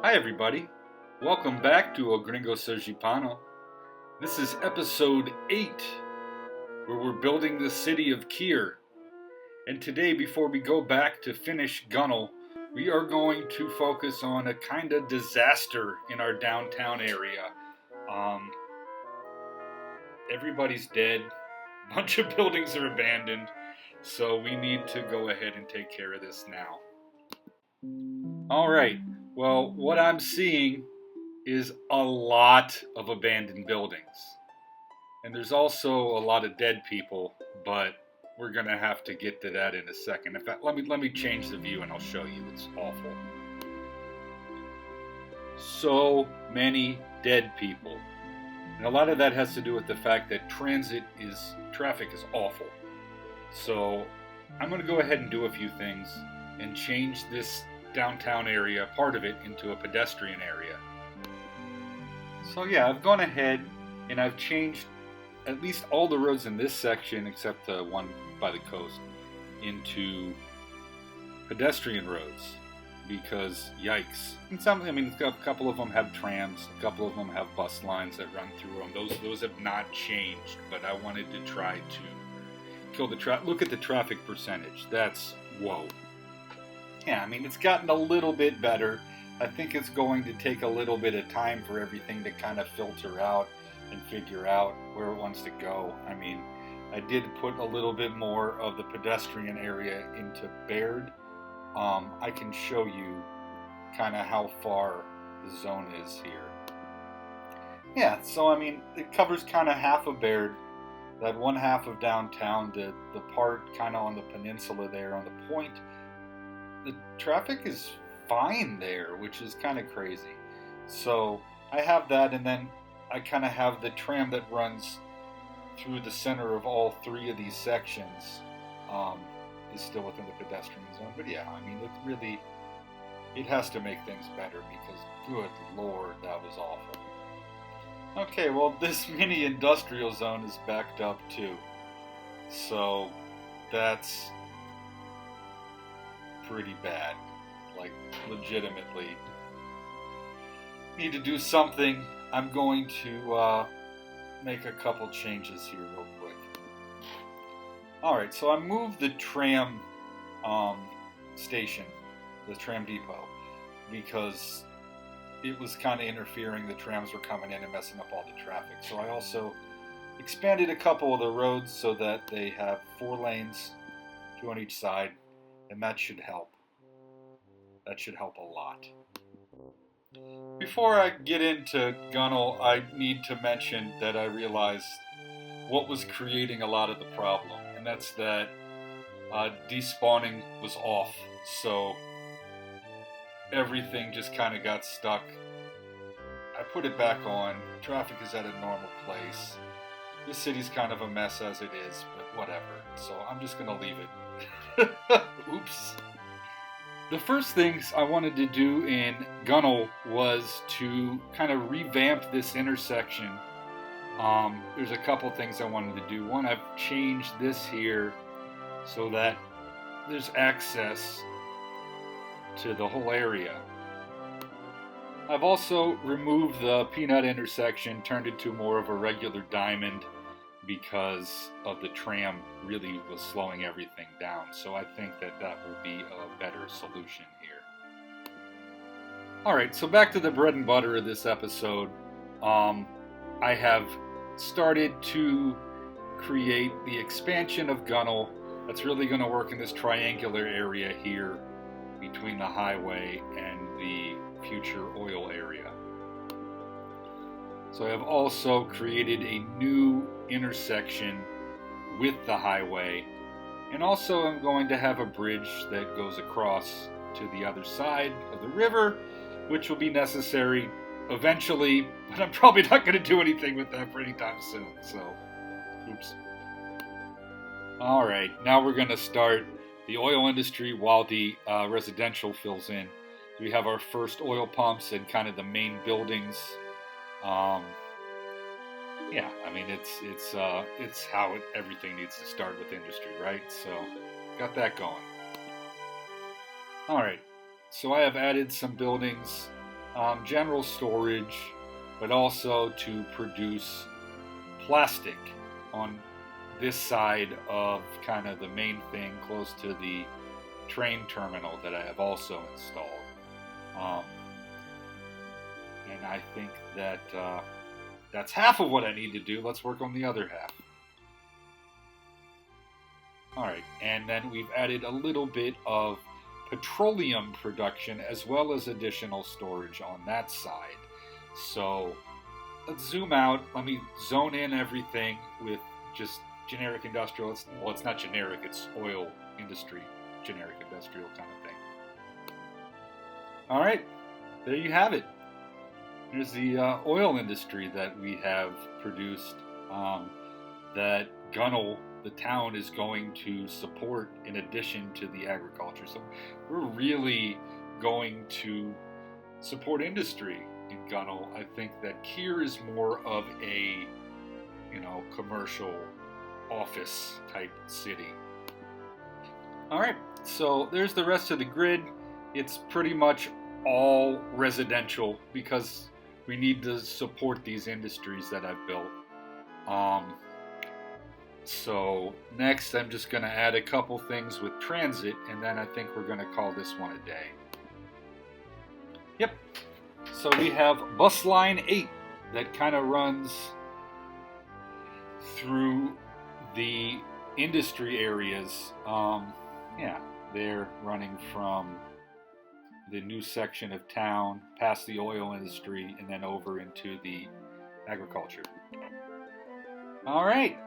Hi everybody, welcome back to O Gringo Sergipano. This is episode 8, where we're building the city of Kier. And today, before we go back to finish Gunnel, we are going to focus on a kind of disaster in our downtown area. Everybody's dead, a bunch of buildings are abandoned, so we need to go ahead and take care of this now. Alright, well, what I'm seeing is a lot of abandoned buildings. And there's also a lot of dead people, but we're going to have to get to that in a second. In fact, let me change the view and I'll show you. It's awful. So many dead people. And a lot of that has to do with the fact that traffic is awful. So I'm going to go ahead and do a few things and change this downtown area, part of it, into a pedestrian area. So yeah, I've gone ahead and I've changed at least all the roads in this section, except the one by the coast, into pedestrian roads, because yikes. And a couple of them have trams, a couple of them have bus lines that run through them. Those have not changed, but I wanted to try to kill the traffic. Look at the traffic percentage. That's whoa. Yeah, it's gotten a little bit better. I think it's going to take a little bit of time for everything to kind of filter out and figure out where it wants to go. I did put a little bit more of the pedestrian area into Baird. I can show you kind of how far the zone is here. Yeah, so it covers kind of half of Baird, that one half of downtown, the part kind of on the peninsula there on the point. The traffic is fine there, which is kind of crazy. So I have that, and then I kind of have the tram that runs through the center of all three of these sections is still within the pedestrian zone. But yeah, it has to make things better, because good lord, that was awful. Okay, well, this mini industrial zone is backed up too, so that's pretty bad. Like, legitimately need to do something. I'm going to make a couple changes here real quick. Alright, so I moved the tram station, the tram depot, because it was kind of interfering. The trams were coming in and messing up all the traffic. So I also expanded a couple of the roads so that they have 4 lanes, 2 on each side, and that should help. That should help a lot. Before I get into Gunnel, I need to mention that I realized what was creating a lot of the problem, and that's that despawning was off, so everything just kind of got stuck. I put it back on. Traffic is at a normal place. This city's kind of a mess as it is, but whatever. So I'm just going to leave it. Oops. The first things I wanted to do in Gunnel was to kind of revamp this intersection. There's a couple things I wanted to do. One, I've changed this here so that there's access to the whole area. I've also removed the peanut intersection, turned it to more of a regular diamond, because of the tram really was slowing everything down. So I think that will be a better solution here. Alright, so back to the bread and butter of this episode. I have started to create the expansion of Gunnel that's really going to work in this triangular area here between the highway and the future oil area. So I have also created a new intersection with the highway, and also I'm going to have a bridge that goes across to the other side of the river, which will be necessary eventually, but I'm probably not going to do anything with that for any time soon, so oops. Alright, now we're going to start the oil industry while the residential fills in. We have our first oil pumps and kind of the main buildings. Yeah, it's how everything needs to start with industry, right? So, got that going. Alright, so I have added some buildings general storage, but also to produce plastic on this side of kind of the main thing close to the train terminal that I have also installed. And I think that that's half of what I need to do. Let's work on the other half. Alright, and then we've added a little bit of petroleum production as well as additional storage on that side. So let's zoom out. Let me zone in everything with just generic industrial. Well, it's not generic, it's oil industry, generic industrial kind of thing. Alright, there you have it. Here's the oil industry that we have produced that Gunnel, the town, is going to support in addition to the agriculture. So we're really going to support industry in Gunnel. I think that Kier is more of a, commercial office type city. All right, so there's the rest of the grid. It's pretty much all residential because we need to support these industries that I've built. So next I'm just going to add a couple things with transit, and then I think we're going to call this one a day. Yep. So we have bus line 8 that kind of runs through the industry areas. They're running from the new section of town past the oil industry and then over into the agriculture. All right.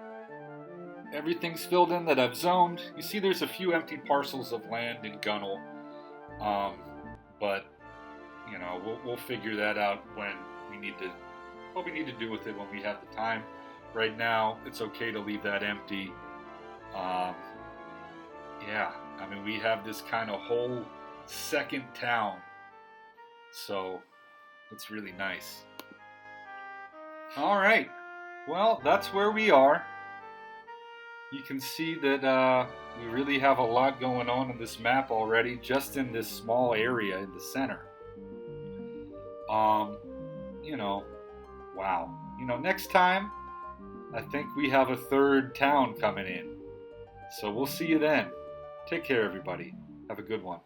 Everything's filled in that I've zoned. You see there's a few empty parcels of land in Gunnel, but we'll figure that out when we need to, what we need to do with it when we have the time. Right now, it's okay to leave that empty. We have this kind of whole second town, so it's really nice. All right, well, that's where we are. You can see that we really have a lot going on in this map already, just in this small area in the center. Wow. Next time, I think we have a third town coming in. So we'll see you then. Take care, everybody. Have a good one.